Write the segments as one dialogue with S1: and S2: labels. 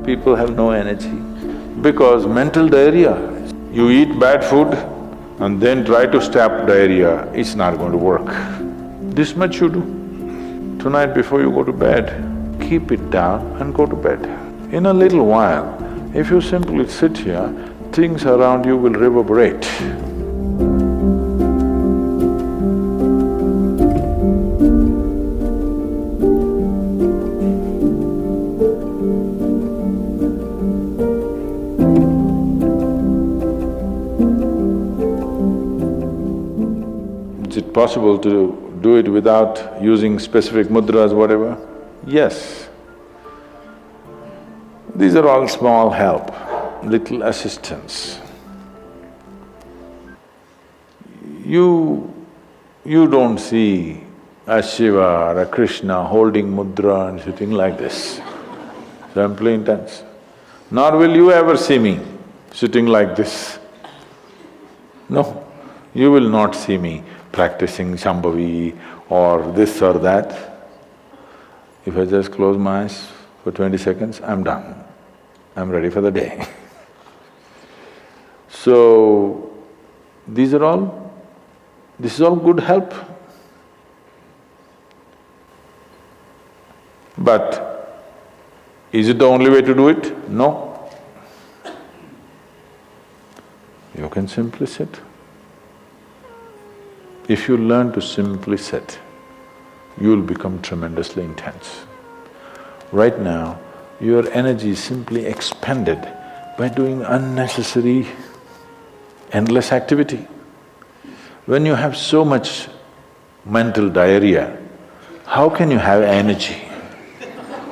S1: people have no energy? Because mental diarrhea. You eat bad food and then try to stop diarrhea, it's not going to work. This much you do. Tonight before you go to bed, keep it down and go to bed. In a little while, if you simply sit here, things around you will reverberate. Is it possible to do it without using specific mudras, whatever? Yes. These are all small help, little assistance. You don't see a Shiva or a Krishna holding mudra and sitting like this, simply intense. Nor will you ever see me sitting like this. No, you will not see me practicing Shambhavi or this or that. If I just close my eyes for 20 seconds, I'm done. I'm ready for the day. So, this is all good help. But is it the only way to do it? No. You can simply sit. If you learn to simply sit, you'll become tremendously intense. Right now, your energy is simply expended by doing unnecessary, endless activity. When you have so much mental diarrhea, how can you have energy?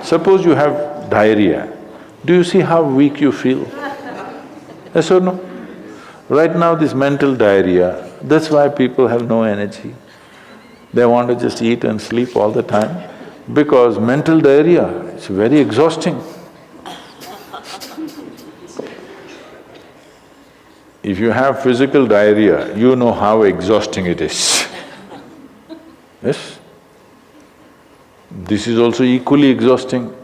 S1: Suppose you have diarrhea, do you see how weak you feel? Yes or no? Right now this mental diarrhea, that's why people have no energy. They want to just eat and sleep all the time, because mental diarrhea, it's very exhausting. If you have physical diarrhea, you know how exhausting it is. Yes? This is also equally exhausting.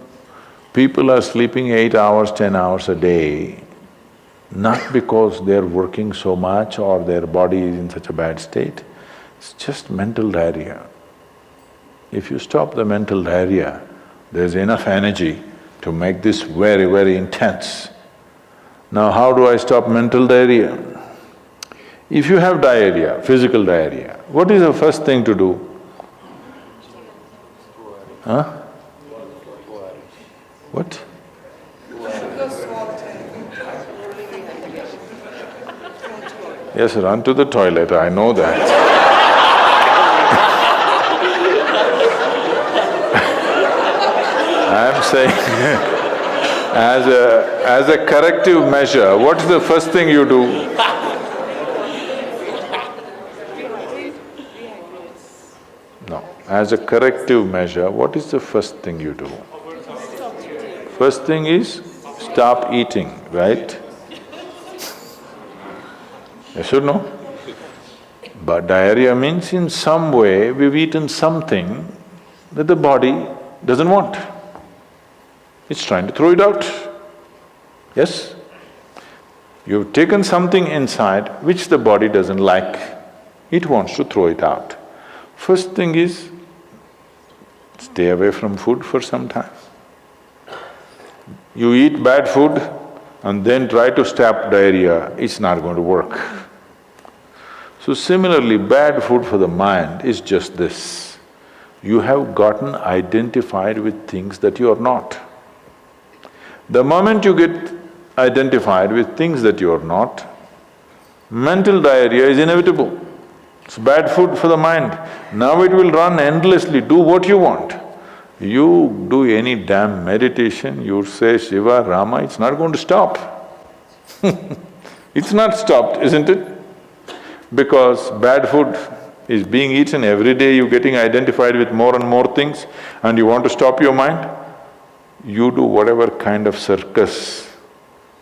S1: People are sleeping 8 hours, 10 hours a day, not because they're working so much or their body is in such a bad state, it's just mental diarrhea. If you stop the mental diarrhea, there's enough energy to make this very, very intense. Now how do I stop mental diarrhea? If you have diarrhea, physical diarrhea, what is the first thing to do? Huh? What? Yes, run to the toilet, I know that. I'm saying as a corrective measure, what's the first thing you do? No, as a corrective measure, what is the first thing you do? First thing is stop eating, right? Yes or no? But diarrhea means in some way we've eaten something that the body doesn't want. It's trying to throw it out. Yes? You've taken something inside which the body doesn't like. It wants to throw it out. First thing is, stay away from food for some time. You eat bad food and then try to stop diarrhea, it's not going to work. So similarly, bad food for the mind is just this. You have gotten identified with things that you are not. The moment you get identified with things that you are not, mental diarrhea is inevitable. It's bad food for the mind. Now it will run endlessly, do what you want. You do any damn meditation, you say Shiva, Rama, it's not going to stop. It's not stopped, isn't it? Because bad food is being eaten every day, you're getting identified with more and more things and you want to stop your mind, you do whatever kind of circus,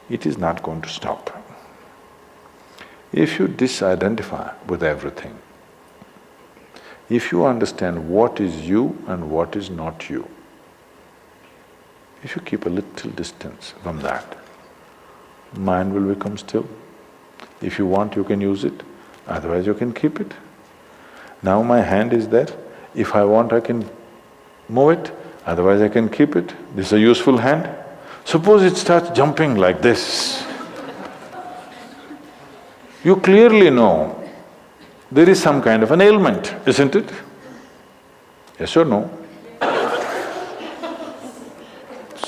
S1: it is not going to stop. If you disidentify with everything, if you understand what is you and what is not you, If you keep a little distance from that, mind will become still. If you want, you can use it, otherwise you can keep it. Now my hand is there, if I want I can move it, otherwise I can keep it. This is a useful hand. Suppose it starts jumping like this. You clearly know there is some kind of an ailment, isn't it? Yes or no?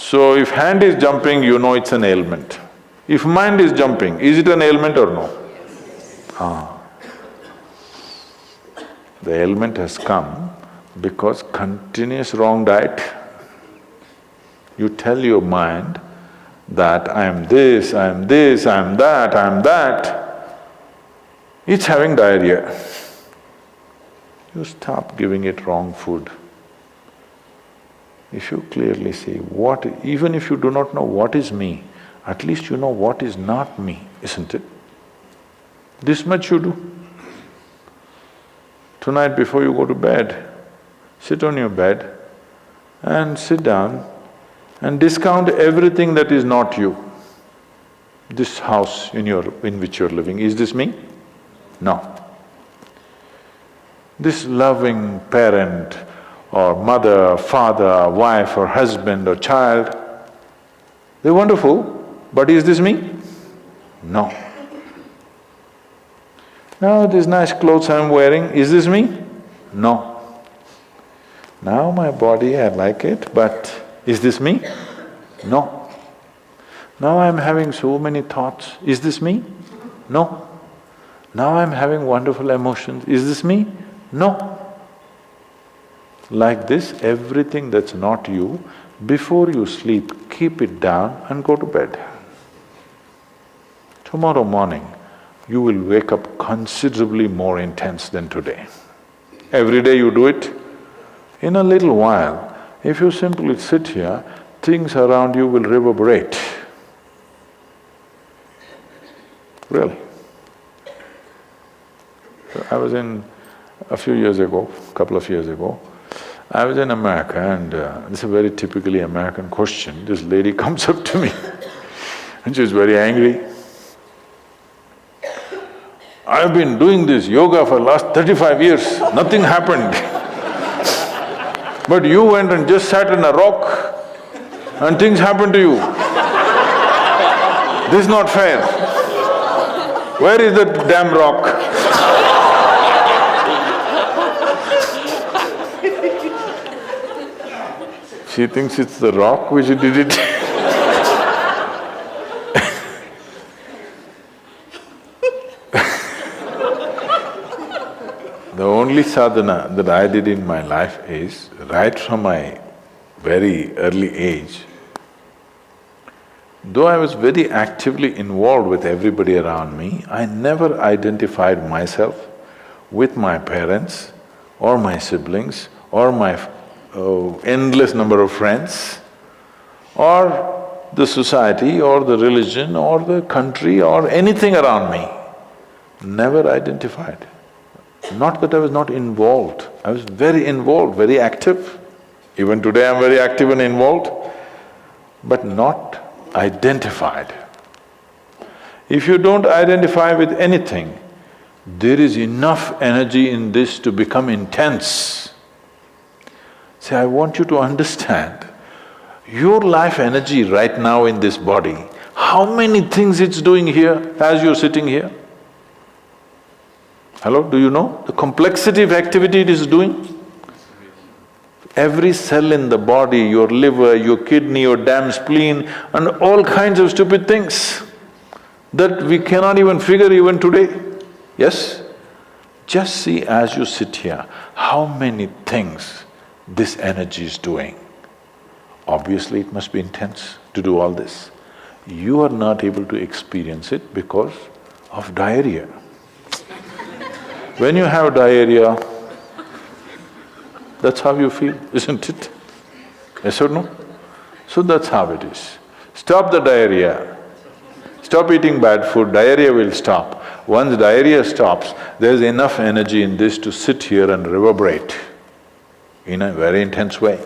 S1: So if hand is jumping, you know it's an ailment. If mind is jumping, is it an ailment or no? Ah. The ailment has come because continuous wrong diet. You tell your mind that I am this, I am this, I am that, I am that. It's having diarrhea. You stop giving it wrong food. If you clearly see what… even if you do not know what is me, at least you know what is not me, isn't it? This much you do. Tonight before you go to bed, sit on your bed and sit down and discount everything that is not you. This house in which you're living, is this me? No. This loving parent or mother, father, wife or husband or child, they're wonderful, but is this me? No. Now these nice clothes I'm wearing, is this me? No. Now my body, I like it, but is this me? No. Now I'm having so many thoughts, is this me? No. Now I'm having wonderful emotions, is this me? No. Like this, everything that's not you, before you sleep, keep it down and go to bed. Tomorrow morning, you will wake up considerably more intense than today. Every day you do it, in a little while, if you simply sit here, things around you will reverberate. Really. So I was in… a few years ago, couple of years ago, I was in America and this is a very typically American question. This lady comes up to me and she's very angry. I've been doing this yoga for last 35 years, nothing happened. But you went and just sat on a rock and things happened to you. This is not fair. Where is that damn rock? She thinks it's the rock which did it. The only sadhana that I did in my life is, right from my very early age, though I was very actively involved with everybody around me, I never identified myself with my parents or my siblings or my endless number of friends or the society or the religion or the country or anything around me. Never identified. Not that I was not involved, I was very involved, very active. Even today I'm very active and involved, but not identified. If you don't identify with anything, there is enough energy in this to become intense. See, I want you to understand, your life energy right now in this body, how many things it's doing here as you're sitting here? Hello, do you know the complexity of activity it is doing? Every cell in the body, your liver, your kidney, your damn spleen and all kinds of stupid things that we cannot even figure even today. Yes? Just see as you sit here, how many things this energy is doing. Obviously it must be intense to do all this. You are not able to experience it because of diarrhea. When you have diarrhea, that's how you feel, isn't it? Yes or no? So that's how it is. Stop the diarrhea. Stop eating bad food, diarrhea will stop. Once diarrhea stops, there's enough energy in this to sit here and reverberate in a very intense way.